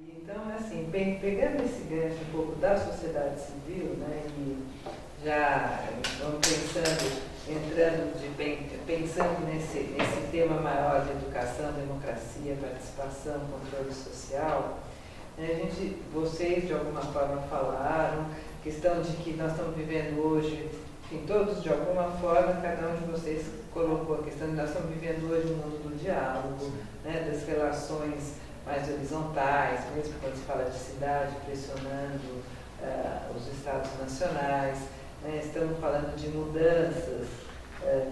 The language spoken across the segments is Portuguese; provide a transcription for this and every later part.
Então, assim, pegando esse gancho um pouco da sociedade civil, né, e já vamos pensando nesse tema maior de educação, democracia, participação, controle social, né, vocês de alguma forma falaram, questão de que nós estamos vivendo hoje, enfim, todos de alguma forma, cada um de vocês colocou a questão de que nós estamos vivendo hoje um mundo do diálogo, né, das relações mais horizontais, mesmo quando se fala de cidade, pressionando os estados nacionais, né, estamos falando de mudanças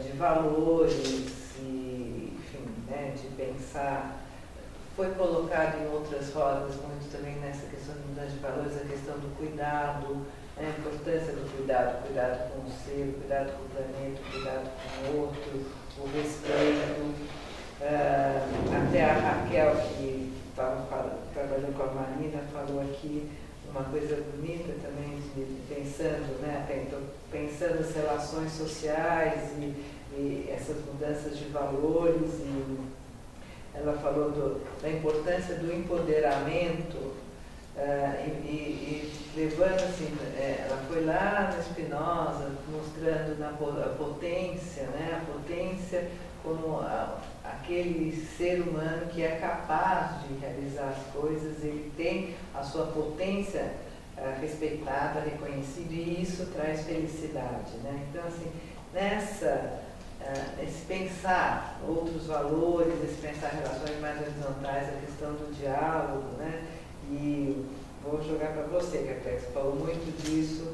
de valores, e, enfim, né, de pensar. Foi colocado em outras rodas muito também nessa questão de mudança de valores, a questão do cuidado, a importância do cuidado, cuidado com o ser, cuidado com o planeta, cuidado com o outro, o respeito. Até a Raquel, que trabalhou com a Marina, falou aqui uma coisa bonita também, pensando, né, pensando as relações sociais e essas mudanças de valores, e ela falou da importância do empoderamento, e levando assim, ela foi lá no Spinoza, mostrando a potência, né, a potência como aquele ser humano que é capaz de realizar as coisas, ele tem a sua potência respeitada, reconhecida, e isso traz felicidade, né? Então, assim, esse pensar outros valores, esse pensar relações mais horizontais, a questão do diálogo, né? E vou jogar para você, que você falou muito disso,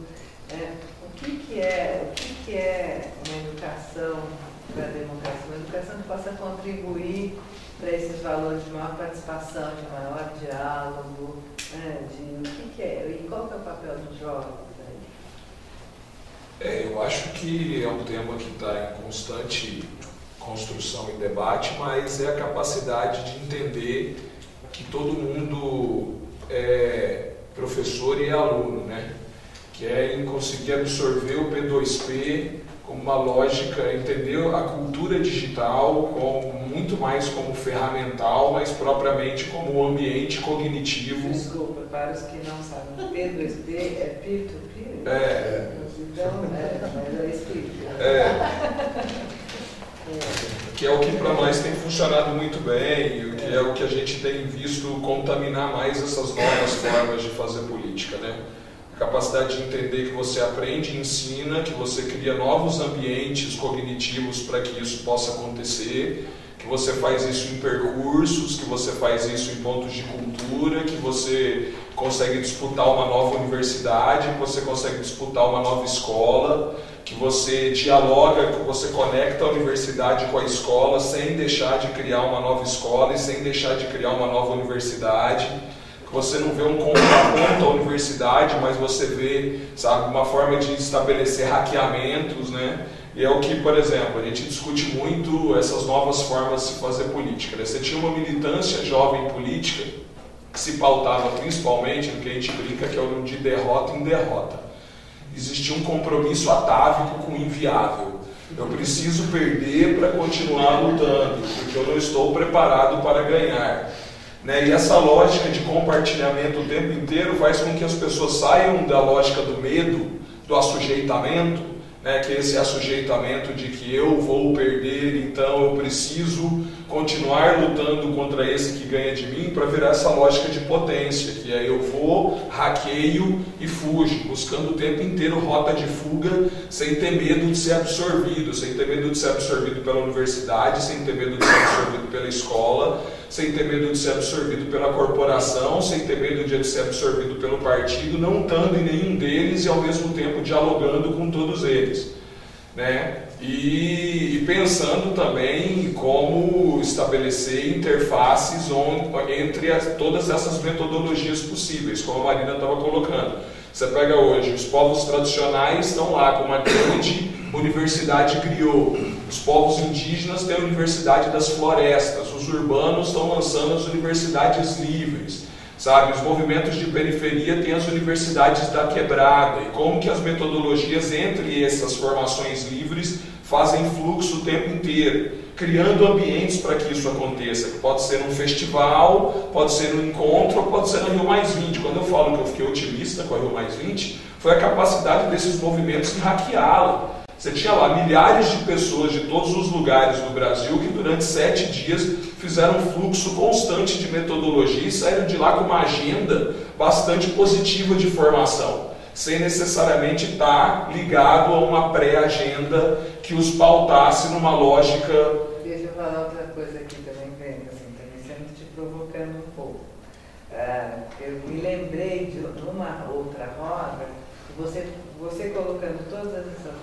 né? O que é uma educação para a democracia, uma educação que possa contribuir para esses valores de maior participação, de maior diálogo, né? O que é, e qual que é o papel dos jovens aí? Eu acho que é um tema que está em constante construção e debate, mas é a capacidade de entender que todo mundo é professor e é aluno, né? Que é em conseguir absorver o P2P como uma lógica, entender a cultura digital muito mais como ferramental, mas propriamente como ambiente cognitivo. Desculpa, para os que não sabem, P2P é peer-to-peer? Então, mas é explica. Que é o que para nós tem funcionado muito bem, e que é o que a gente tem visto contaminar mais essas novas formas de fazer política, né? A capacidade de entender que você aprende e ensina, que você cria novos ambientes cognitivos para que isso possa acontecer, que você faz isso em percursos, que você faz isso em pontos de cultura, que você consegue disputar uma nova universidade, que você consegue disputar uma nova escola, que você dialoga, que você conecta a universidade com a escola sem deixar de criar uma nova escola e sem deixar de criar uma nova universidade. Que você não vê um contraponto à universidade, mas você vê, sabe, uma forma de estabelecer hackeamentos, né? E é o que, por exemplo, a gente discute muito essas novas formas de se fazer política, né? Você tinha uma militância jovem política que se pautava principalmente no que a gente brinca que é o de derrota em derrota. Existia um compromisso atávico com o inviável. Eu preciso perder para continuar lutando, porque eu não estou preparado para ganhar. Né? E essa lógica de compartilhamento o tempo inteiro faz com que as pessoas saiam da lógica do medo, do assujeitamento, né? Que esse assujeitamento de que eu vou perder, então eu preciso continuar lutando contra esse que ganha de mim, para virar essa lógica de potência, que é eu vou, hackeio e fujo, buscando o tempo inteiro rota de fuga, sem ter medo de ser absorvido, sem ter medo de ser absorvido pela universidade, sem ter medo de ser absorvido pela escola, sem ter medo de ser absorvido pela corporação, sem ter medo de ser absorvido pelo partido, não estando em nenhum deles e ao mesmo tempo dialogando com todos eles, né? E pensando também em como estabelecer interfaces entre todas essas metodologias possíveis, como a Marina estava colocando. Você pega hoje, os povos tradicionais estão lá com uma grande universidade griot, os povos indígenas têm a universidade das florestas, os urbanos estão lançando as universidades livres. sabe? Os movimentos de periferia têm as universidades da quebrada, e como que as metodologias entre essas formações livres fazem fluxo o tempo inteiro, criando ambientes para que isso aconteça, que pode ser um festival, pode ser um encontro, pode ser no Rio+20. Quando eu falo que eu fiquei otimista com a Rio+20, foi a capacidade desses movimentos de hackeá-la. Você tinha lá milhares de pessoas de todos os lugares do Brasil que durante 7 dias fizeram um fluxo constante de metodologia e saíram de lá com uma agenda bastante positiva de formação, sem necessariamente estar ligado a uma pré-agenda que os pautasse numa lógica... Deixa eu falar outra coisa aqui também, Brenda, assim, também sempre te provocando um pouco. Eu me lembrei de uma outra roda, você colocando todas essas...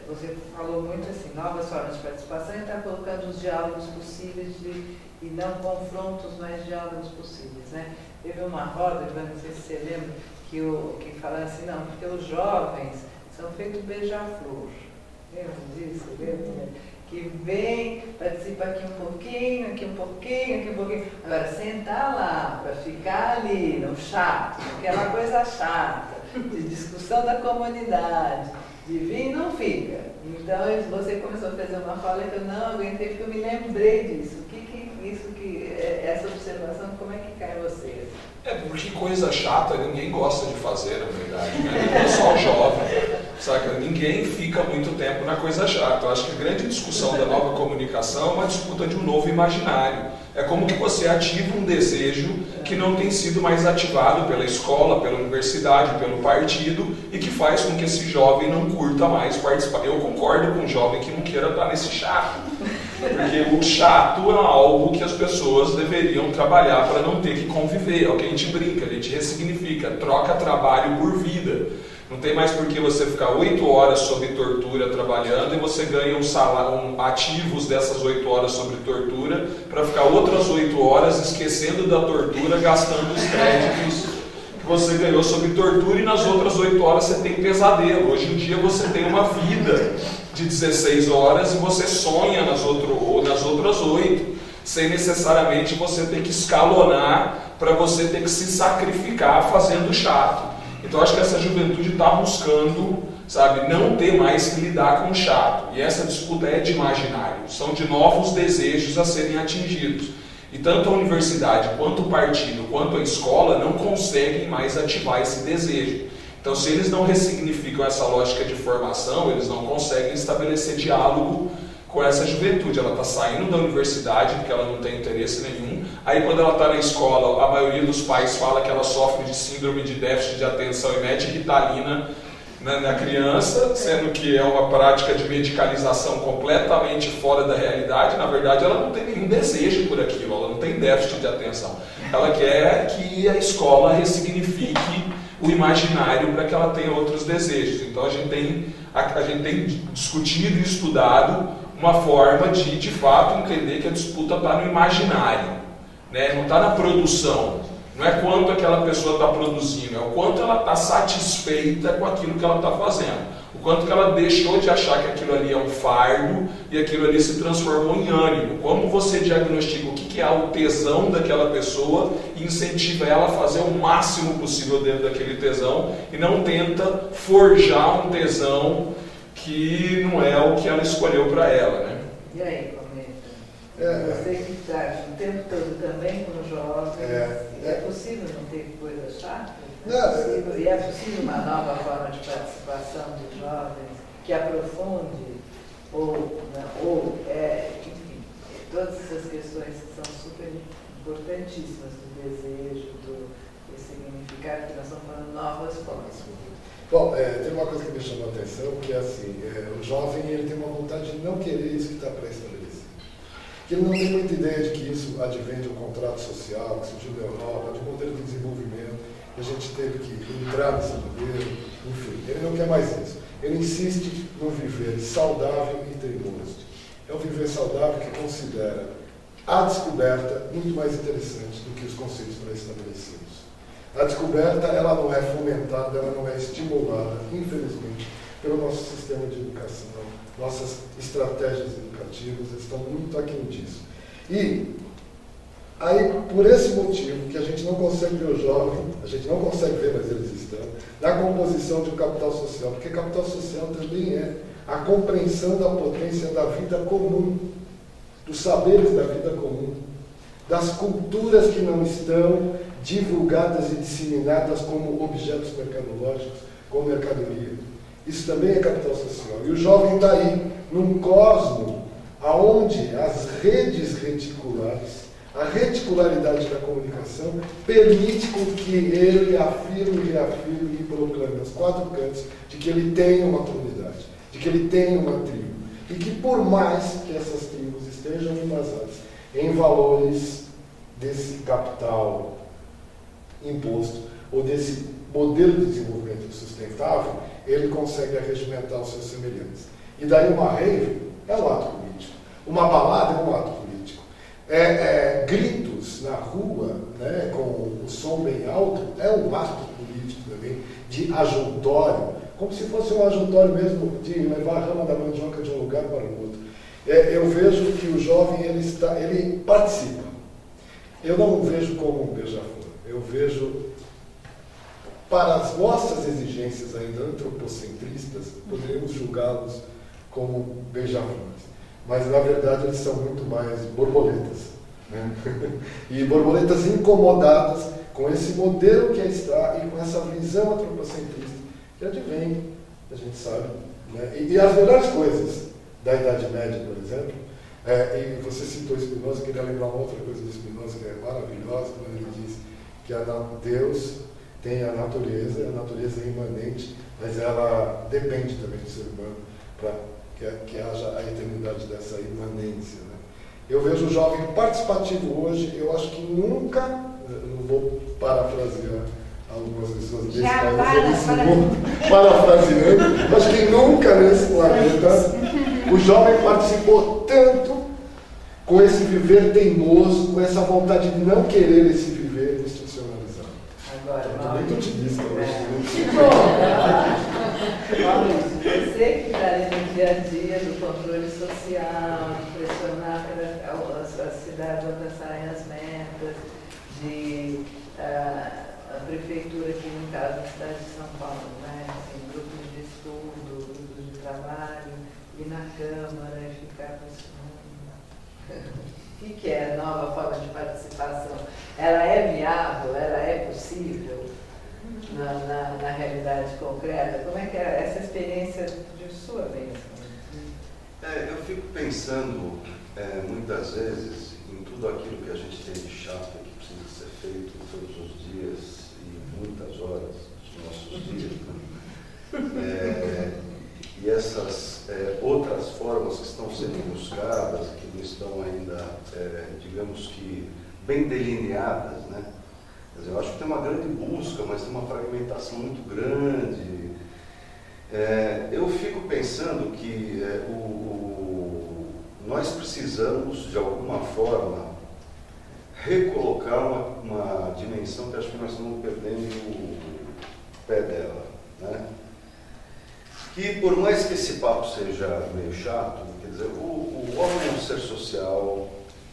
você falou muito assim, novas formas de participação, e está colocando os diálogos possíveis e não confrontos, mas diálogos possíveis, né? Teve uma roda, não sei se você lembra, que falava assim, não, porque os jovens são feitos beija-flor. Lembra disso? Lembra? Que vem, participa aqui um pouquinho, aqui um pouquinho, aqui um pouquinho. Agora, sentar lá, para ficar ali, no chato, aquela coisa chata, de discussão da comunidade, de vir, não fica. Então, você começou a fazer uma fala que eu não aguentei, porque eu me lembrei disso. Essa observação, como é que cai em você? Porque coisa chata ninguém gosta de fazer, na verdade, né? Não é só o jovem, saca? Ninguém fica muito tempo na coisa chata. Eu acho que a grande discussão da nova comunicação é uma disputa de um novo imaginário. É como que você ativa um desejo que não tem sido mais ativado pela escola, pela universidade, pelo partido, e que faz com que esse jovem não curta mais participar. Eu concordo com um jovem que não queira estar nesse chato, porque o chato é algo que as pessoas deveriam trabalhar para não ter que conviver. É o que a gente brinca, a gente ressignifica, troca trabalho por vida. Não tem mais por que você ficar 8 horas sob tortura trabalhando e você ganha um salário, ativos dessas 8 horas sobre tortura, para ficar outras 8 horas esquecendo da tortura, gastando os créditos que você ganhou sob tortura, e nas outras 8 horas você tem pesadelo. Hoje em dia você tem uma vida de 16 horas e você sonha nas outras 8, sem necessariamente você ter que escalonar para você ter que se sacrificar fazendo chato. Então acho que essa juventude está buscando, sabe, não ter mais que lidar com o chato. E essa disputa é de imaginário, são de novos desejos a serem atingidos. E tanto a universidade, quanto o partido, quanto a escola não conseguem mais ativar esse desejo. Então, se eles não ressignificam essa lógica de formação, eles não conseguem estabelecer diálogo com essa juventude. Ela está saindo da universidade porque ela não tem interesse nenhum. Aí, quando ela está na escola, a maioria dos pais fala que ela sofre de síndrome de déficit de atenção e mete Ritalina na criança, sendo que é uma prática de medicalização completamente fora da realidade. Na verdade, ela não tem nenhum desejo por aquilo, ela não tem déficit de atenção. Ela quer que a escola ressignifique o imaginário para que ela tenha outros desejos. Então a gente tem discutido e estudado uma forma de fato entender que a disputa está no imaginário, né? Não está na produção. Não é quanto aquela pessoa está produzindo, é o quanto ela está satisfeita com aquilo que ela está fazendo. O quanto que ela deixou de achar que aquilo ali é um fardo e aquilo ali se transformou em ânimo. Como você diagnostica o que é o tesão daquela pessoa e incentiva ela a fazer o máximo possível dentro daquele tesão e não tenta forjar um tesão que não é o que ela escolheu para ela, né? E aí, comenta? Você que está o tempo todo também com os jovens, é possível não ter coisa chata? E é possível uma nova forma de participação dos jovens que aprofunde enfim, todas essas questões que são super importantíssimas do desejo, do significado, que nós estamos falando novas formas. Bom, tem uma coisa que me chamou a atenção, que é assim, o jovem ele tem uma vontade de não querer isso que está pré-estabelecido. Que ele não tem muita ideia de que isso advém de um contrato social que surgiu na Europa, de um modelo de desenvolvimento, que a gente teve que entrar nesse modelo, enfim, ele não quer mais isso. Ele insiste no viver saudável e teimoso. É um viver saudável que considera a descoberta muito mais interessante do que os conceitos pré-estabelecidos. A descoberta, ela não é fomentada, ela não é estimulada, infelizmente, pelo nosso sistema de educação. Nossas estratégias educativas estão muito aquém disso. E Aí, por esse motivo, que a gente não consegue ver o jovem, a gente não consegue ver, mas eles estão, na composição de um capital social, porque capital social também é a compreensão da potência da vida comum, dos saberes da vida comum, das culturas que não estão divulgadas e disseminadas como objetos mercadológicos, como mercadoria. Isso também é capital social. E o jovem está aí, num cosmo onde as redes reticulares, a reticularidade da comunicação, permite com que ele afirme e reafirme e proclame aos quatro cantos de que ele tem uma comunidade, de que ele tem uma tribo. E que por mais que essas tribos estejam embasadas em valores desse capital imposto, ou desse modelo de desenvolvimento sustentável, ele consegue arregimentar os seus semelhantes. E daí uma rave é um ato político. Uma balada é um ato político. Gritos na rua, né, com o som bem alto, é um ato político também, de ajuntório, como se fosse um ajuntório mesmo de levar a rama da mandioca de um lugar para o outro. Eu vejo que o jovem ele participa. Eu não o vejo como um beija-flor. Eu vejo, para as nossas exigências ainda antropocentristas, poderíamos julgá-los como beija-flores. Mas, na verdade, eles são muito mais borboletas. Né? E borboletas incomodadas com esse modelo que está e com essa visão antropocentrista que advém, a gente sabe. Né? E as melhores coisas da Idade Média, por exemplo, e você citou Spinoza, queria lembrar uma outra coisa do Spinoza que é maravilhosa, quando ele diz que Deus tem a natureza é imanente, mas ela depende também do ser humano para que haja a eternidade dessa imanência. Né? Eu vejo o jovem participativo hoje, eu acho que nunca, não vou parafrasear algumas pessoas desse país, desse mundo, parafraseando, acho que nunca nesse planeta o jovem participou tanto com esse viver teimoso, com essa vontade de não querer esse viver institucionalizado. Agora, estou muito otimista hoje. Maurício, você que está ali no dia a dia do controle social, de pressionar para as cidades alcançarem as metas, de a prefeitura, aqui no caso da cidade de São Paulo, né? Assim, grupos de estudo, grupos de trabalho, ir na Câmara e ficar pensando. O que é a nova forma de participação? Ela é viável? Ela é possível na realidade concreta? Como é que é essa experiência de sua vez? Eu fico pensando muitas vezes em tudo aquilo que a gente tem de chato que precisa ser feito todos os dias e muitas horas dos nossos dias. Né? E essas outras formas que estão sendo buscadas, que não estão ainda, digamos que, bem delineadas, né? Quer dizer, eu acho que tem uma grande busca, mas tem uma fragmentação muito grande. Eu fico pensando que nós precisamos, de alguma forma, recolocar uma dimensão que acho que nós estamos perdendo o pé dela, né? Que por mais que esse papo seja meio chato, quer dizer, o homem é um ser social,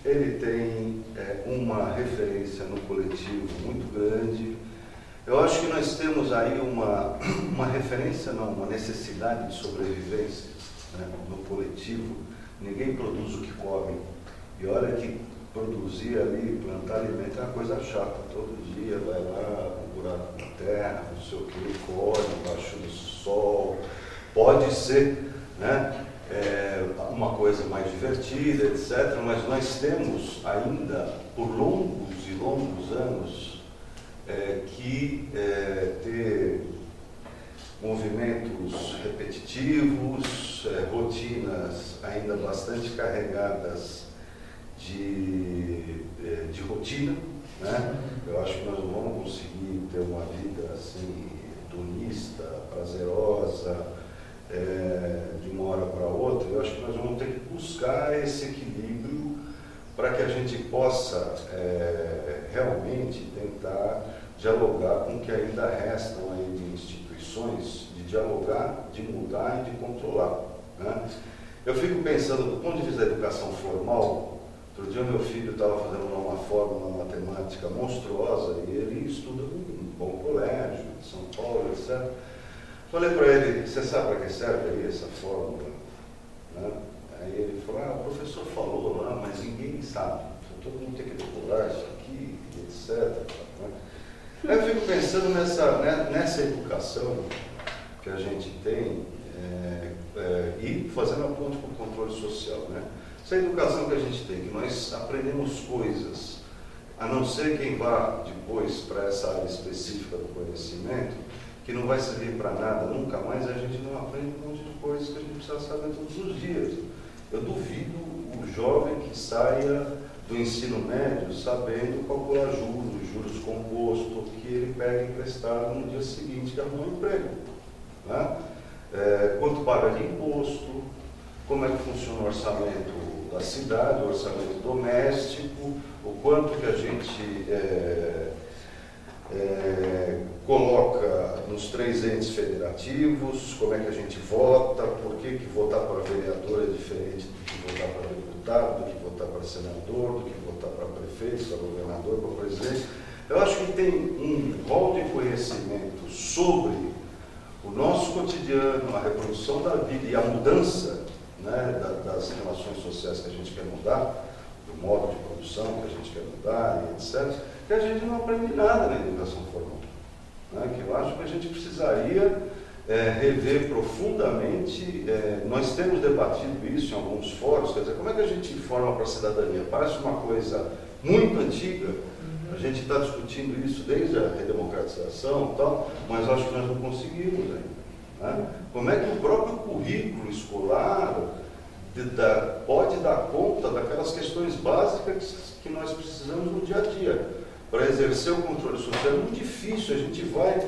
ele tem uma referência no coletivo muito grande. Eu acho que nós temos aí uma referência, não, uma necessidade de sobrevivência, né, no coletivo. Ninguém produz o que come. E olha que produzir ali, plantar alimento é uma coisa chata. Todo dia vai lá, um buraco na terra, não sei o que, colhe, embaixo do sol. Pode ser, né, uma coisa mais divertida, etc., mas nós temos ainda, por longos e longos anos, que ter movimentos repetitivos, rotinas ainda bastante carregadas de rotina, né? Eu acho que nós não vamos conseguir ter uma vida assim, hedonista, prazerosa, de uma hora para outra. Eu acho que nós vamos ter que buscar esse equilíbrio para que a gente possa realmente tentar dialogar com o que ainda restam aí de instituições, de dialogar, de mudar e de controlar, né? Eu fico pensando, do ponto de vista da educação formal, Outro dia meu filho estava fazendo uma fórmula matemática monstruosa e ele estuda num bom colégio de São Paulo, etc. Falei para ele, você sabe para que serve aí essa fórmula? Né? Aí ele falou, o professor falou lá, mas ninguém sabe. Todo mundo tem que decorar isso aqui, etc. Aí eu fico pensando nessa educação que a gente tem e fazendo a ponte com o controle social. Né? Essa educação que a gente tem, que nós aprendemos coisas, a não ser quem vá depois para essa área específica do conhecimento, que não vai servir para nada nunca mais, a gente não aprende um monte de coisas que a gente precisa saber todos os dias. Eu duvido o jovem que saia do ensino médio sabendo calcular juros compostos, que ele pega emprestado no dia seguinte que arrumou um emprego. Né? Quanto paga de imposto, como é que funciona o orçamento da cidade, o orçamento doméstico, o quanto que a gente coloca nos 3 entes federativos, como é que a gente vota, por que votar para vereador é diferente do que votar para deputado, do que votar para senador, do que votar para prefeito, para governador, para presidente. Eu acho que tem um rol de conhecimento sobre o nosso cotidiano, a reprodução da vida e a mudança, né, das relações sociais que a gente quer mudar, do modo de produção que a gente quer mudar, e etc., que a gente não aprende nada na educação formal. Né, que eu acho que a gente precisaria rever profundamente. Nós temos debatido isso em alguns fóruns, quer dizer, como é que a gente informa para a cidadania? Parece uma coisa muito antiga, a gente está discutindo isso desde a redemocratização e tal, mas acho que nós não conseguimos ainda. Né? Como é que o próprio currículo escolar pode dar conta daquelas questões básicas que nós precisamos no dia a dia? Para exercer o controle social é muito difícil, a gente vai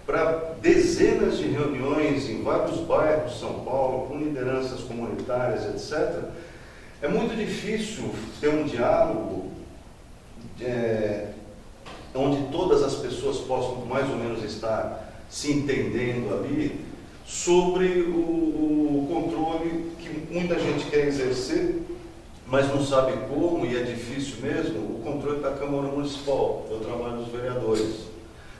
para dezenas de reuniões em vários bairros de São Paulo, com lideranças comunitárias, etc. É muito difícil ter um diálogo onde todas as pessoas possam mais ou menos estar se entendendo ali sobre o controle que muita gente quer exercer, mas não sabe como, e é difícil mesmo, o controle da Câmara Municipal, do trabalho dos vereadores.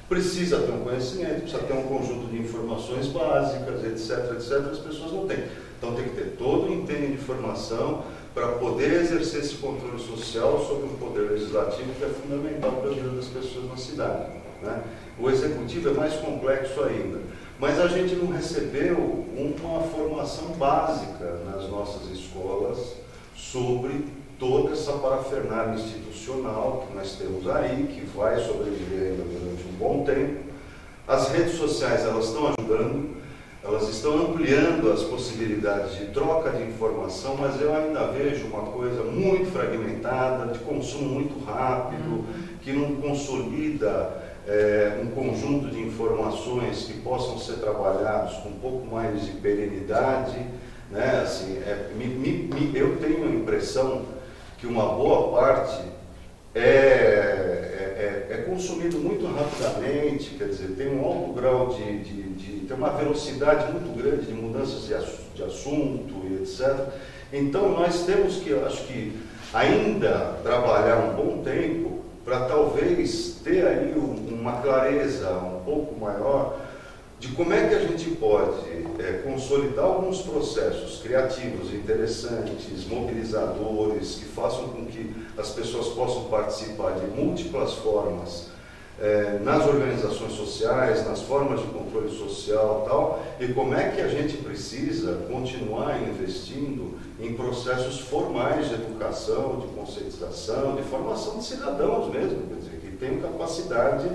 Precisa ter um conhecimento, precisa ter um conjunto de informações básicas, etc., etc., as pessoas não têm. Então tem que ter todo o empenho de informação para poder exercer esse controle social sobre o poder legislativo, que é fundamental para a vida das pessoas na cidade. Né? O executivo é mais complexo ainda. Mas a gente não recebeu uma formação básica nas nossas escolas sobre toda essa parafernália institucional que nós temos aí, que vai sobreviver ainda durante um bom tempo. As redes sociais, elas estão ajudando, elas estão ampliando as possibilidades de troca de informação, mas eu ainda vejo uma coisa muito fragmentada, de consumo muito rápido, que não consolida um conjunto de informações que possam ser trabalhados com um pouco mais de perenidade. Né? Assim, eu tenho a impressão que uma boa parte é consumido muito rapidamente, quer dizer, tem um alto grau tem uma velocidade muito grande de mudanças de assunto e etc. Então nós temos que, eu acho que, ainda trabalhar um bom tempo para talvez ter aí uma clareza um pouco maior de como é que a gente pode consolidar alguns processos criativos, interessantes, mobilizadores, que façam com que as pessoas possam participar de múltiplas formas nas organizações sociais, nas formas de controle social e tal, e como é que a gente precisa continuar investindo em processos formais de educação, de conscientização, de formação de cidadãos mesmo, quer dizer, que tenham capacidade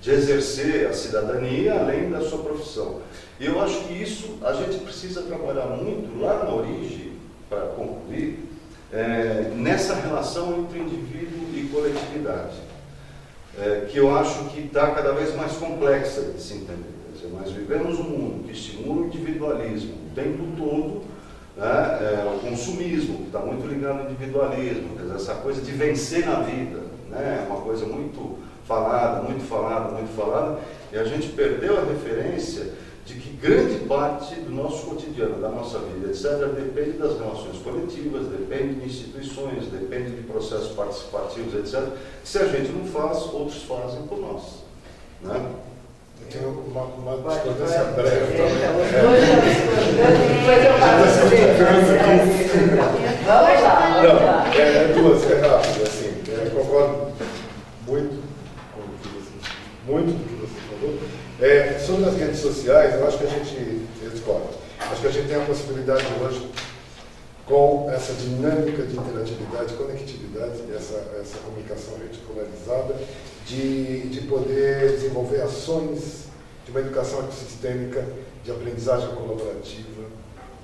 de exercer a cidadania além da sua profissão. E eu acho que isso a gente precisa trabalhar muito lá na origem, para concluir, nessa relação entre indivíduo e coletividade, que eu acho que está cada vez mais complexa de se entender. Quer dizer, nós vivemos um mundo que estimula o individualismo o tempo todo, né? O consumismo, que está muito ligado ao individualismo, quer dizer, essa coisa de vencer na vida, né? É uma coisa muito falada, e a gente perdeu a referência de que grande parte do nosso cotidiano, da nossa vida, etc., depende das relações coletivas, depende de instituições, depende de processos participativos, etc. Se a gente não faz, outros fazem por nós. Né? Eu tenho uma discordância breve também. Depois eu Vamos lá. Duas, rápido, assim. Eu concordo muito com o que você falou. Sobre as redes sociais, eu acho que a gente discorda. Acho que a gente tem a possibilidade hoje, com essa dinâmica de interatividade, conectividade, essa comunicação reticularizada, de poder desenvolver ações de uma educação ecossistêmica, de aprendizagem colaborativa,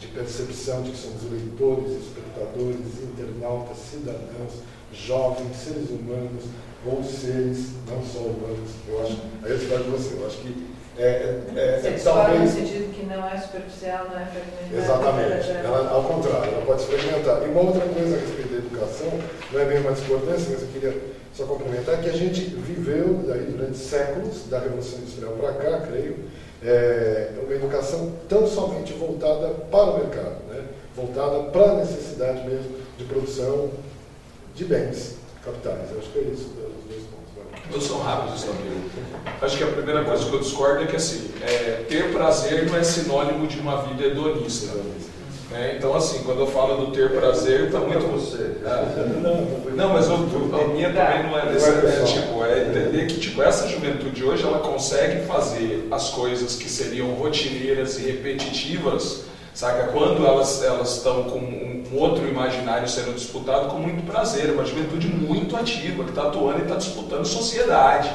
de percepção de que somos leitores, espectadores, internautas, cidadãos, jovens, seres humanos ou seres não só humanos. Eu acho, aí eu discordo de você, eu acho que talvez no sentido que não é superficial, não é fragmentar. Exatamente. Ela, ao contrário, ela pode se fragmentar. E uma outra coisa a respeito da educação, não é bem uma discordância, mas eu queria só complementar, que a gente viveu daí durante séculos, da Revolução Industrial para cá, creio, uma educação tão somente voltada para o mercado, né? Voltada para a necessidade mesmo de produção de bens capitais. Eu acho que é isso, os dois pontos. Eu sou rápido, Stamiro. Acho que a primeira coisa que eu discordo é que assim, ter prazer não é sinônimo de uma vida hedonista. Então, assim, quando eu falo do ter prazer, está muito você. Não, mas a minha também não é desse. É entender que essa juventude hoje ela consegue fazer as coisas que seriam rotineiras e repetitivas, saca? Quando elas estão com um outro imaginário sendo disputado com muito prazer. É uma juventude muito ativa, que está atuando e está disputando sociedade.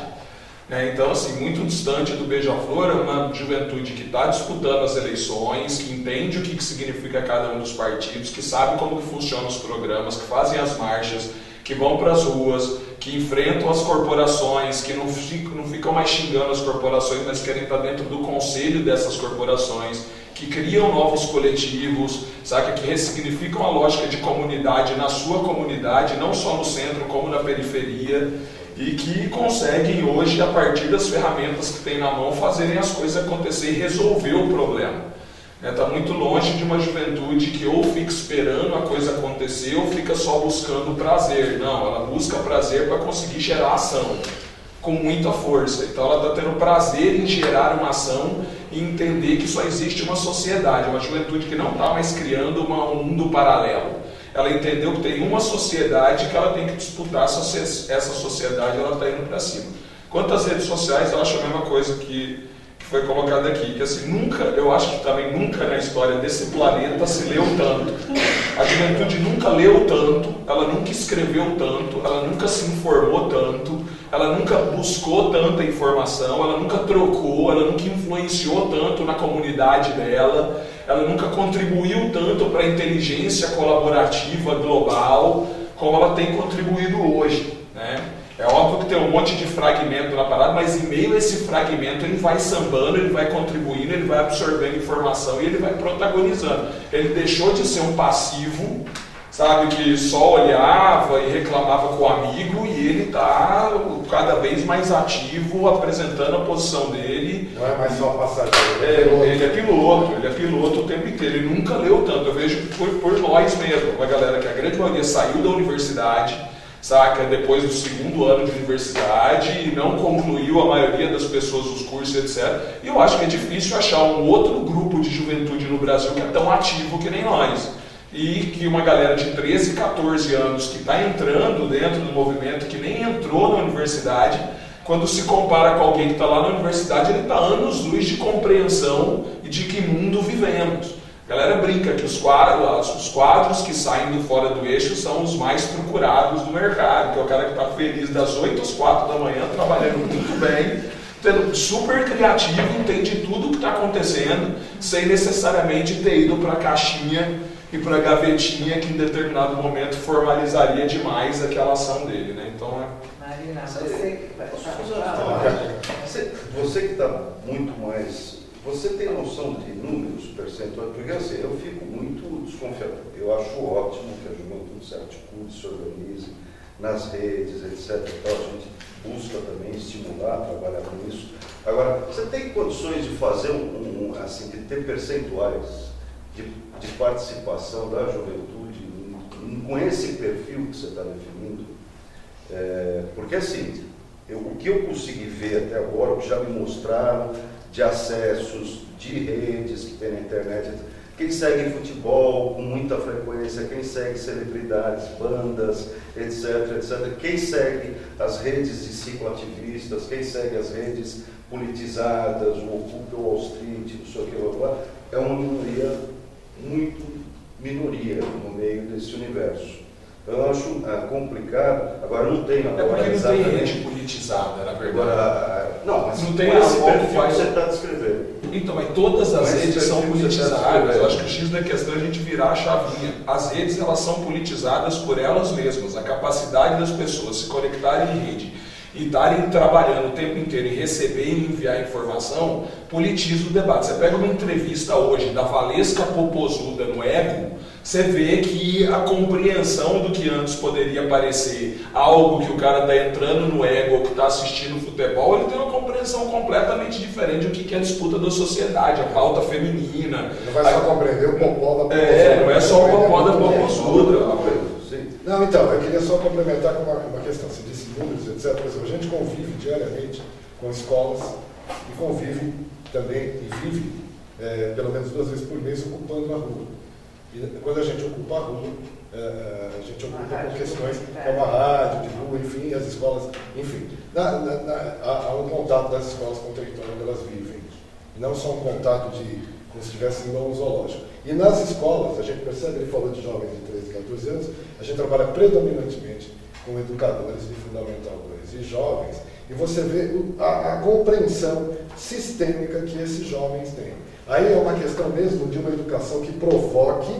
Então, assim, muito distante do Beija-Flor, é uma juventude que está disputando as eleições, que entende o que significa cada um dos partidos, que sabe como que funcionam os programas, que fazem as marchas, que vão para as ruas, que enfrentam as corporações, que não ficam mais xingando as corporações, mas querem estar dentro do conselho dessas corporações, que criam novos coletivos, sabe, que ressignificam a lógica de comunidade na sua comunidade, não só no centro como na periferia, e que conseguem hoje, a partir das ferramentas que têm na mão, fazerem as coisas acontecer e resolver o problema. Está muito longe de uma juventude que ou fica esperando a coisa acontecer ou fica só buscando prazer. Não, ela busca prazer para conseguir gerar ação, com muita força. Então ela está tendo prazer em gerar uma ação e entender que só existe uma sociedade, uma juventude que não está mais criando um mundo paralelo. Ela entendeu que tem uma sociedade que ela tem que disputar, essa sociedade ela está indo para cima. Quanto às redes sociais, eu acho a mesma coisa que foi colocada aqui, que assim, eu acho que também nunca na história desse planeta se leu tanto. A juventude nunca leu tanto, ela nunca escreveu tanto, ela nunca se informou tanto, ela nunca buscou tanta informação, ela nunca trocou, ela nunca influenciou tanto na comunidade dela, ela nunca contribuiu tanto para a inteligência colaborativa global como ela tem contribuído hoje, né? É óbvio que tem um monte de fragmento na parada, mas em meio a esse fragmento ele vai sambando, ele vai contribuindo, ele vai absorvendo informação e ele vai protagonizando. Ele deixou de ser um passivo, sabe, que só olhava e reclamava com o amigo, e ele está cada vez mais ativo, apresentando a posição dele. Não é mais só passageiro. Ele é piloto o tempo inteiro. Ele nunca leu tanto. Eu vejo por nós mesmo, uma galera que a grande maioria saiu da universidade, saca, depois do segundo ano de universidade e não concluiu a maioria das pessoas os cursos, etc. E eu acho que é difícil achar um outro grupo de juventude no Brasil que é tão ativo que nem nós. E que uma galera de 13, 14 anos que está entrando dentro do movimento, que nem entrou na universidade, quando se compara com alguém que está lá na universidade, ele está anos-luz de compreensão e de que mundo vivemos. A galera brinca que os quadros que saem do fora do eixo são os mais procurados do mercado, que é o cara que está feliz das 8 às 4 da manhã, trabalhando muito bem, super criativo, entende tudo o que está acontecendo, sem necessariamente ter ido para a caixinha e para a gavetinha que em determinado momento formalizaria demais aquela ação dele, né? Então Marina, você que está muito mais... Você tem noção de números percentuais? Porque assim, eu fico muito desconfiado. Eu acho ótimo que a juventude se articule, se organize nas redes, etc. A gente busca também estimular, trabalhar com isso. Agora, você tem condições de fazer assim, de ter percentuais de participação da juventude com esse perfil que você está definindo? Porque assim, o que eu consegui ver até agora, o que já me mostraram de acessos, de redes que tem na internet, quem segue futebol com muita frequência, quem segue celebridades, bandas, etc, etc, quem segue as redes de cicloativistas, quem segue as redes politizadas, o Occupy Wall Street, não sei o que, blá, blá, é uma minoria, muito minoria no meio desse universo. Eu acho complicado, agora não tem agora. É porque não tem rede politizada, na verdade. Agora, não, mas não tem esse perfil que você está descrevendo. Então, mas todas as redes são politizadas. Eu acho que o X da questão é a gente virar a chavinha. As redes, elas são politizadas por elas mesmas. A capacidade das pessoas se conectarem em rede e estarem trabalhando o tempo inteiro e receber e enviar informação, politiza o debate. Você pega uma entrevista hoje da Valesca Popozuda no Ego, você vê que a compreensão do que antes poderia parecer algo que o cara está entrando no ego ou que está assistindo futebol, ele tem uma compreensão completamente diferente do que é a disputa da sociedade, a pauta feminina. Não vai só compreender o popó da Popozuda. Não é só o popó da Popozuda. Não, então, eu queria só complementar com uma questão. Você disse números, etc. Por exemplo, a gente convive diariamente com escolas e convive também, e vive pelo menos 2 vezes por mês ocupando a rua. E quando a gente ocupa a rua, a gente ocupa com questões como a rádio, de rua, enfim, as escolas, enfim. Há um contato das escolas com o território onde elas vivem. E não só um contato como se estivesse indo a um zoológico. E nas escolas, a gente percebe, ele falou de jovens de 13, 14 anos, a gente trabalha predominantemente com educadores de Fundamental 2 e jovens, e você vê a compreensão sistêmica que esses jovens têm. Aí é uma questão mesmo de uma educação que provoque,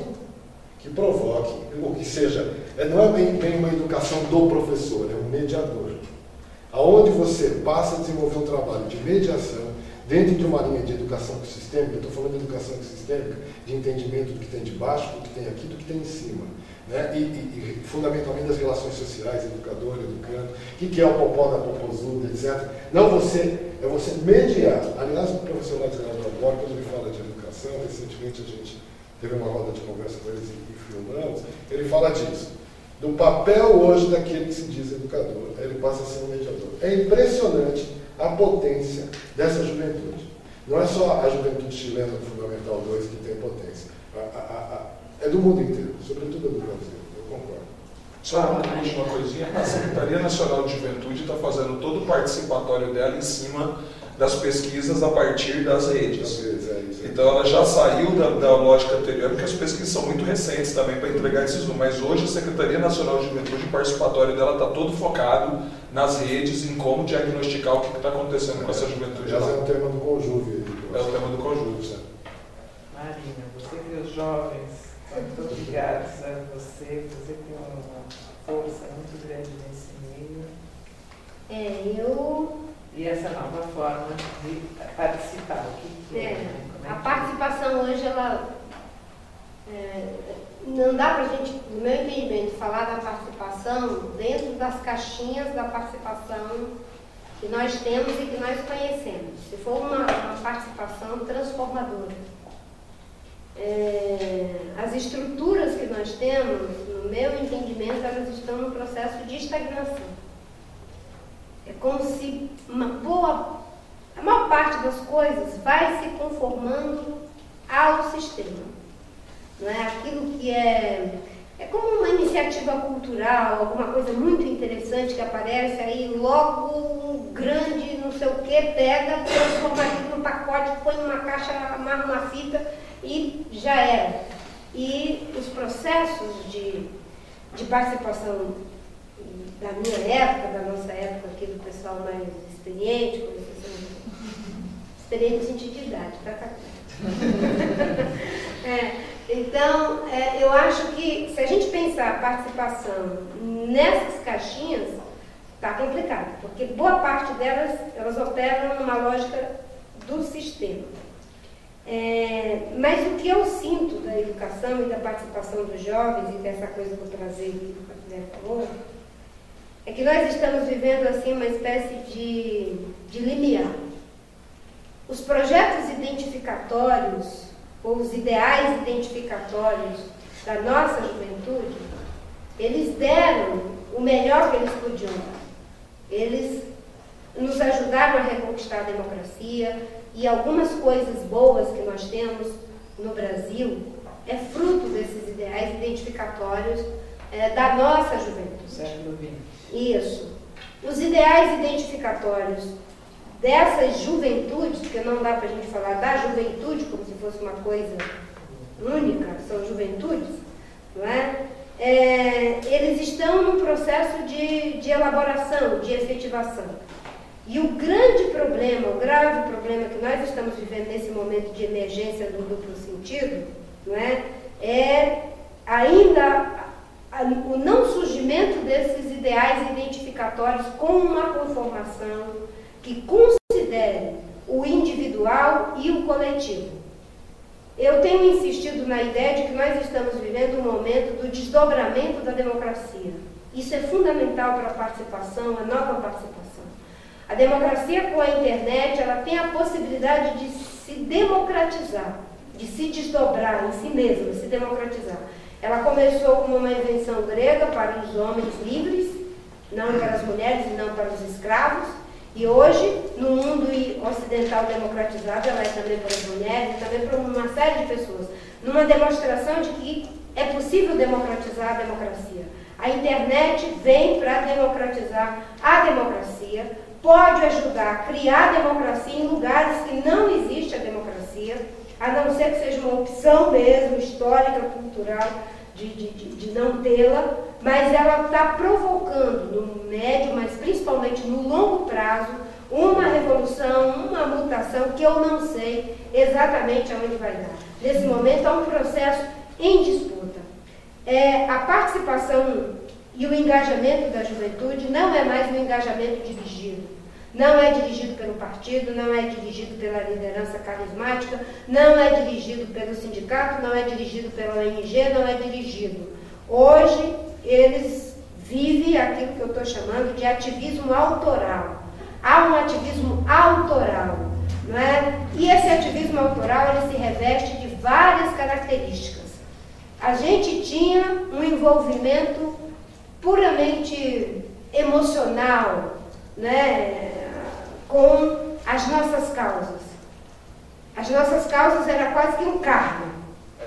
ou que seja, não é bem uma educação do professor, é um mediador. Aonde você passa a desenvolver um trabalho de mediação dentro de uma linha de educação sistêmica. Eu estou falando de educação sistêmica, de entendimento do que tem de baixo, do que tem aqui, do que tem em cima. Né? E fundamentalmente das relações sociais, educador, educando, o que é o popó da popozuda, etc. Não é você mediar. Aliás, o professor Lateral do Abor, quando ele fala de educação, recentemente a gente teve uma roda de conversa com eles e filmamos, ele fala disso. Do papel hoje daquele que se diz educador, ele passa a ser um mediador. É impressionante a potência dessa juventude. Não é só a juventude chilena do Fundamental 2 que tem potência. É do mundo inteiro, sobretudo do Brasil, eu concordo. Só uma última coisinha, a Secretaria Nacional de Juventude está fazendo todo o participatório dela em cima das pesquisas a partir das redes. Então ela já saiu da lógica anterior, porque as pesquisas são muito recentes também para entregar esses números. Mas hoje a Secretaria Nacional de Juventude, o participatório dela está todo focado nas redes, em como diagnosticar o que está acontecendo com essa juventude. Esse é o tema do Conjuve. É o tema do Conjuve. Marina, você que os jovens estão todos ligados a você tem uma força muito grande nesse meio. E essa nova forma de participar, o que é? A participação hoje, ela não dá para a gente, no meu entendimento, falar da participação dentro das caixinhas da participação que nós temos e que nós conhecemos. Se for uma participação transformadora. As estruturas que nós temos, no meu entendimento, elas estão no processo de estagnação. É como se a maior parte das coisas vai se conformando ao sistema. Não é aquilo que é como uma iniciativa cultural, alguma coisa muito interessante que aparece aí, logo um grande não sei o que, pega, transforma aquilo num pacote, põe numa caixa, amarra uma fita e já era. E os processos de participação da minha época, da nossa época aqui, do pessoal mais experiente, experiente no sentido de idade, tá? Então, eu acho que se a gente pensar a participação nessas caixinhas, está complicado, porque boa parte delas, elas operam numa lógica do sistema. Mas o que eu sinto da educação e da participação dos jovens, e dessa coisa do prazer que o Capiné falou, é que nós estamos vivendo assim uma espécie de limiar. Os projetos identificatórios, ou os ideais identificatórios da nossa juventude, eles deram o melhor que eles podiam dar. Eles nos ajudaram a reconquistar a democracia, e algumas coisas boas que nós temos no Brasil é fruto desses ideais identificatórios da nossa juventude. Século XX. Isso. Os ideais identificatórios dessas juventudes, porque não dá para a gente falar da juventude como se fosse uma coisa única, são juventudes, não é? Eles estão num processo de elaboração, de efetivação. E o grande problema, o grave problema que nós estamos vivendo nesse momento de emergência do duplo sentido, não é ainda o não surgimento desses ideais identificatórios com uma conformação que considere o individual e o coletivo. Eu tenho insistido na ideia de que nós estamos vivendo um momento do desdobramento da democracia. Isso é fundamental para a participação, a nova participação. A democracia com a internet, ela tem a possibilidade de se democratizar, de se desdobrar em si mesma, se democratizar. Ela começou como uma invenção grega para os homens livres, não para as mulheres e não para os escravos. E hoje, no mundo ocidental democratizado, ela é também para as mulheres e também para uma série de pessoas. Numa demonstração de que é possível democratizar a democracia. A internet vem para democratizar a democracia, pode ajudar a criar a democracia em lugares que não existe a democracia, a não ser que seja uma opção mesmo, histórica, cultural, de não tê-la, mas ela está provocando no médio, mas principalmente no longo prazo, uma revolução, uma mutação que eu não sei exatamente aonde vai dar. Nesse momento há um processo em disputa. A participação e o engajamento da juventude não é mais um engajamento dirigido. Não é dirigido pelo partido, não é dirigido pela liderança carismática, não é dirigido pelo sindicato, não é dirigido pela ONG, não é dirigido. Hoje, eles vivem aquilo que eu estou chamando de ativismo autoral. Há um ativismo autoral, não é? E esse ativismo autoral, ele se reveste de várias características. A gente tinha um envolvimento puramente emocional, né, com as nossas causas. As nossas causas era quase que um karma,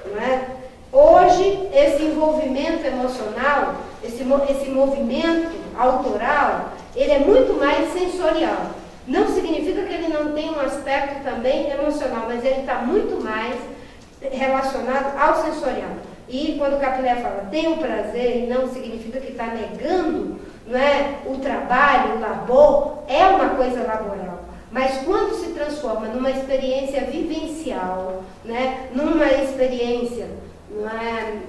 não é? Hoje, esse envolvimento emocional, esse movimento autoral, ele é muito mais sensorial. Não significa que ele não tem um aspecto também emocional, mas ele está muito mais relacionado ao sensorial. E quando o Capilé fala, tem o prazer, não significa que está negando, não é, o trabalho, o labor, é uma coisa laboral. Mas quando se transforma numa experiência vivencial, né, numa experiência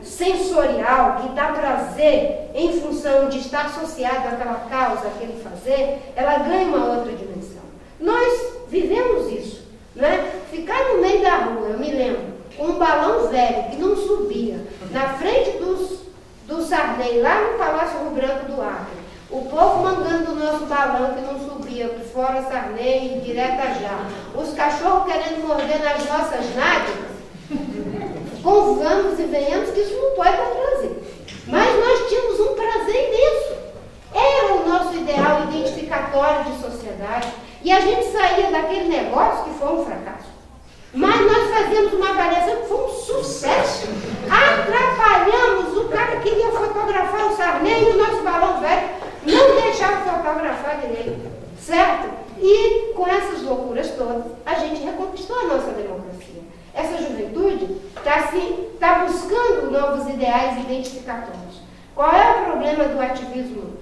sensorial, que dá prazer em função de estar associado àquela causa, àquele fazer, ela ganha uma outra dimensão. Nós vivemos isso, né? Ficar no meio da rua, eu me lembro, um balão velho que não subia, na frente do Sarney, lá no Palácio Rio Branco do Acre, o povo mandando o nosso balão que não subia, por fora Sarney e direto a já, os cachorros querendo morder nas nossas nádegas. Convamos e venhamos que isso não pode dar prazer. Mas nós tínhamos um prazer nisso. Era o nosso ideal identificatório de sociedade. E a gente saía daquele negócio que foi um fracasso. Mas nós fazíamos uma avaliação que foi um sucesso. Atrapalhamos, o cara queria fotografar o Sarney e o nosso balão velho não deixava fotografar direito. Certo? E com essas loucuras todas, a gente reconquistou a nossa democracia. Essa juventude está buscando novos ideais identificatórios. Qual é o problema do ativismo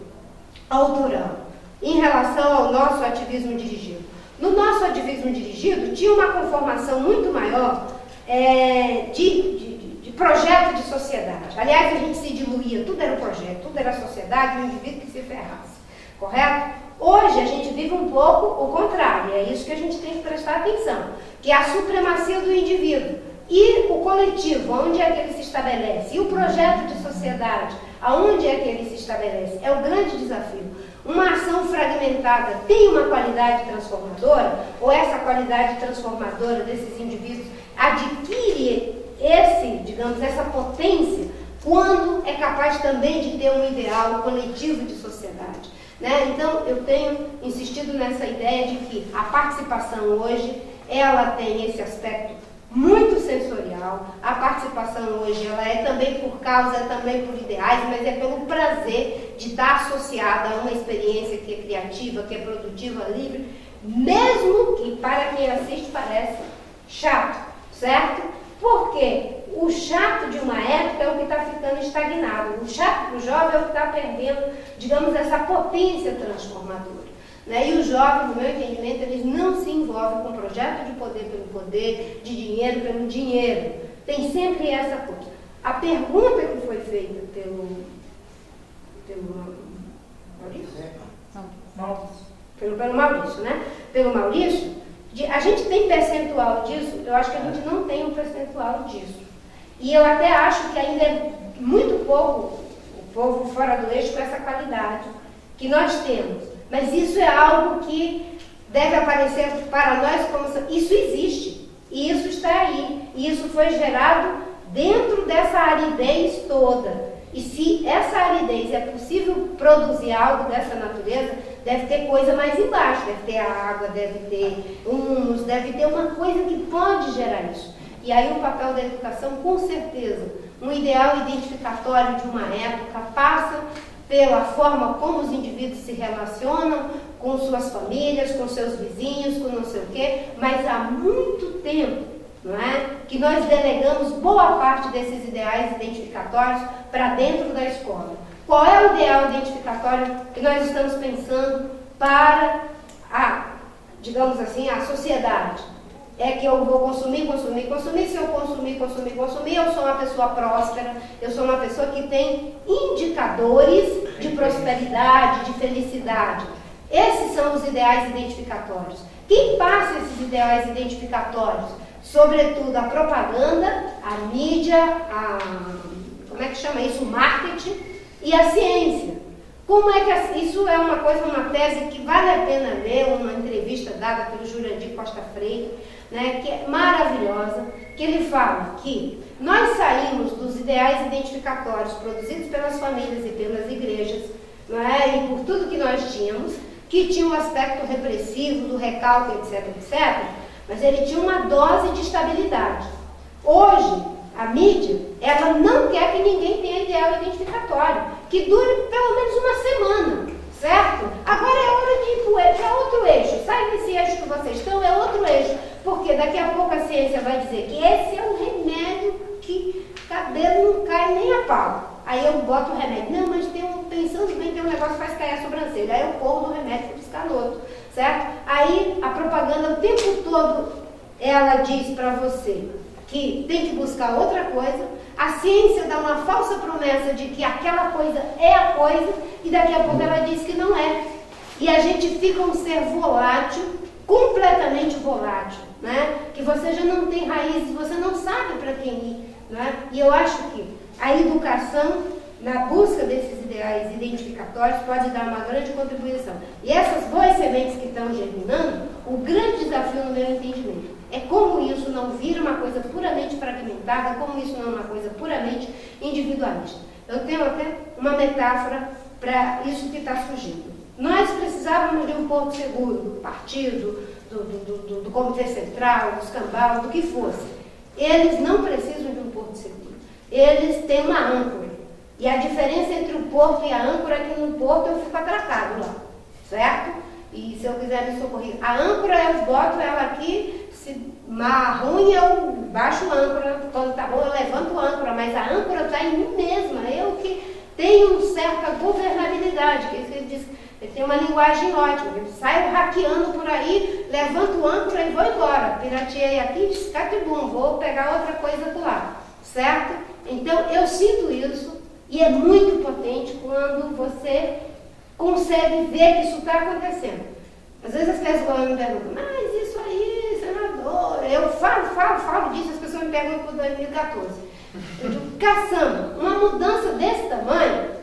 autoral em relação ao nosso ativismo dirigido? No nosso ativismo dirigido, tinha uma conformação muito maior de projeto de sociedade. Aliás, a gente se diluía, tudo era um projeto, tudo era sociedade, o indivíduo que se ferrasse. Correto? Hoje a gente vive um pouco o contrário, é isso que a gente tem que prestar atenção, que é a supremacia do indivíduo e o coletivo, onde é que ele se estabelece, e o projeto de sociedade, Aonde é que ele se estabelece? É o grande desafio. Uma ação fragmentada tem uma qualidade transformadora? Ou essa qualidade transformadora desses indivíduos adquire essa potência quando é capaz também de ter um ideal coletivo de sociedade? Né? Então, eu tenho insistido nessa ideia de que a participação hoje, ela tem esse aspecto muito sensorial. A participação hoje, ela é também por causa, é também por ideais, mas é pelo prazer de estar associada a uma experiência que é criativa, que é produtiva, livre, mesmo que para quem assiste parece chato, certo? Porque o chato de uma época é o que está ficando estagnado. O chato para o jovem é o que está perdendo, digamos, essa potência transformadora. Né? E os jovens, no meu entendimento, eles não se envolvem com projeto de poder pelo poder, de dinheiro pelo dinheiro. Tem sempre essa coisa. A pergunta que foi feita pelo Maurício, né? Pelo Maurício, a gente tem percentual disso? Eu acho que a gente não tem um percentual disso. E eu até acho que ainda é muito pouco o povo fora do eixo com essa qualidade que nós temos. Mas isso é algo que deve aparecer para nós como... Isso existe. E isso está aí. E isso foi gerado dentro dessa aridez toda. E se essa aridez é possível produzir algo dessa natureza, deve ter coisa mais embaixo. Deve ter água, deve ter humus, deve ter uma coisa que pode gerar isso. E aí o papel da educação, com certeza, um ideal identificatório de uma época passa pela forma como os indivíduos se relacionam com suas famílias, com seus vizinhos, com não sei o quê, mas há muito tempo, não é, que nós delegamos boa parte desses ideais identificatórios para dentro da escola. Qual é o ideal identificatório que nós estamos pensando para digamos assim, a sociedade? É que eu vou consumir. Se eu consumir, eu sou uma pessoa próspera, eu sou uma pessoa que tem indicadores de prosperidade, de felicidade. Esses são os ideais identificatórios. Quem passa esses ideais identificatórios? Sobretudo a propaganda, a mídia, como é que chama isso? O marketing e a ciência. Como é que isso é uma tese que vale a pena ler, uma entrevista dada pelo Jurandir Costa Freire, né, que é maravilhosa, que ele fala que nós saímos dos ideais identificatórios produzidos pelas famílias e pelas igrejas, não é, e por tudo que nós tínhamos, que tinha um aspecto repressivo, do recalque, etc., mas ele tinha uma dose de estabilidade. Hoje, a mídia, ela não quer que ninguém tenha ideal identificatório, que dure pelo menos uma semana, certo? Agora é hora de ir para outro eixo. Sai desse eixo que vocês estão, é outro eixo. Porque daqui a pouco a ciência vai dizer que esse é um remédio que cabelo não cai nem a pau. Aí eu boto o remédio. Não, mas pensando bem, tem um negócio que faz cair a sobrancelha. Aí eu corro do remédio para buscar no outro, certo? Aí a propaganda o tempo todo, ela diz para você que tem que buscar outra coisa. A ciência dá uma falsa promessa de que aquela coisa é a coisa e daqui a pouco ela diz que não é. E a gente fica um ser volátil, completamente volátil, né? Que você já não tem raízes, você não sabe para quem ir, né? E eu acho que a educação, na busca desses ideais identificatórios, pode dar uma grande contribuição. E essas boas sementes que estão germinando, o grande desafio no meu entendimento é como isso não vira uma coisa puramente fragmentada, como isso não é uma coisa puramente individualista. Eu tenho até uma metáfora para isso que está surgindo. Nós precisávamos de um porto seguro, do partido, do Comitê Central, dos cambal, do que fosse. Eles não precisam de um porto seguro. Eles têm uma âncora. E a diferença entre o porto e a âncora é que no porto eu fico atracado lá, certo? E se eu quiser me socorrer, a âncora eu boto ela aqui, se ruim eu baixo a âncora, quando tá bom eu levanto a âncora, mas a âncora está em mim mesma, eu que tenho certa governabilidade, que ele diz, ele tem uma linguagem ótima, eu saio hackeando por aí, levanto o âncora e vou embora, pirateei aqui, escatibum, vou pegar outra coisa do lado, certo? Então eu sinto isso e é muito potente quando você consegue ver que isso está acontecendo. Às vezes as pessoas me perguntam, mas isso aí, senador, eu falo disso, as pessoas me perguntam por 2014. Eu digo, caçamba, uma mudança desse tamanho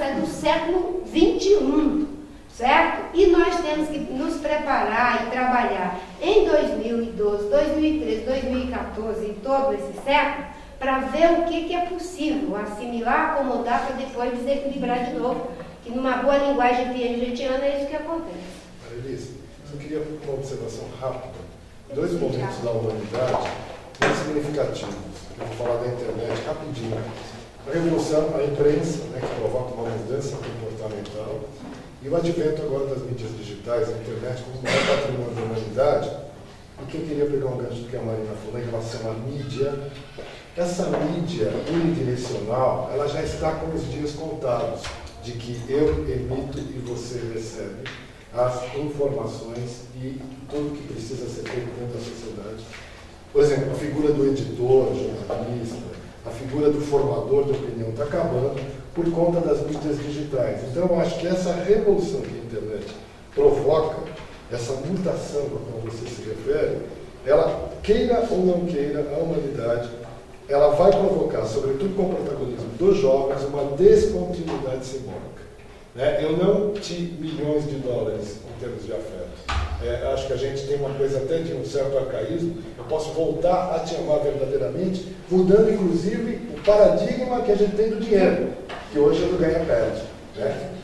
mudança é do século XXI, certo? E nós temos que nos preparar e trabalhar em 2012, 2013, 2014, em todo esse século, para ver o que é possível assimilar, acomodar, para depois desequilibrar de novo. Que numa boa linguagem piagetiana é isso que acontece. Marilice, eu queria uma observação rápida. 2 momentos da humanidade muito significativos. Eu vou falar da internet rapidinho. A revolução, a imprensa, né, que provoca uma mudança comportamental, e o advento agora das mídias digitais, a internet como o maior patrimônio da humanidade. E que eu queria pegar um gancho do que a Marina falou em relação à mídia. Essa mídia unidirecional, ela já está com os dias contados, de que eu emito e você recebe as informações e tudo que precisa ser feito dentro da sociedade. Por exemplo, a figura do editor, jornalista, a figura do formador de opinião está acabando por conta das mídias digitais. Então, eu acho que essa revolução que a internet provoca, essa mutação a qual você se refere, ela, queira ou não queira, a humanidade, ela vai provocar, sobretudo com o protagonismo dos jovens, uma descontinuidade simbólica. Eu não te milhões de dólares em termos de afeto. Acho que a gente tem uma coisa até de um certo arcaísmo. Eu posso voltar a te amar verdadeiramente, mudando inclusive o paradigma que a gente tem do dinheiro, que hoje é do ganha-perde.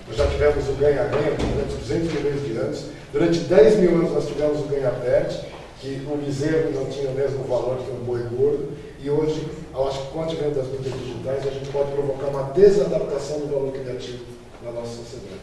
Nós já tivemos o ganha-ganha durante 200 milhões de anos. Durante 10 mil anos nós tivemos o ganha-perde, que o bezerro não tinha o mesmo valor que um boi gordo. E hoje, eu acho que com o advento das mídias digitais, a gente pode provocar uma desadaptação do valor criativo na nossa sociedade.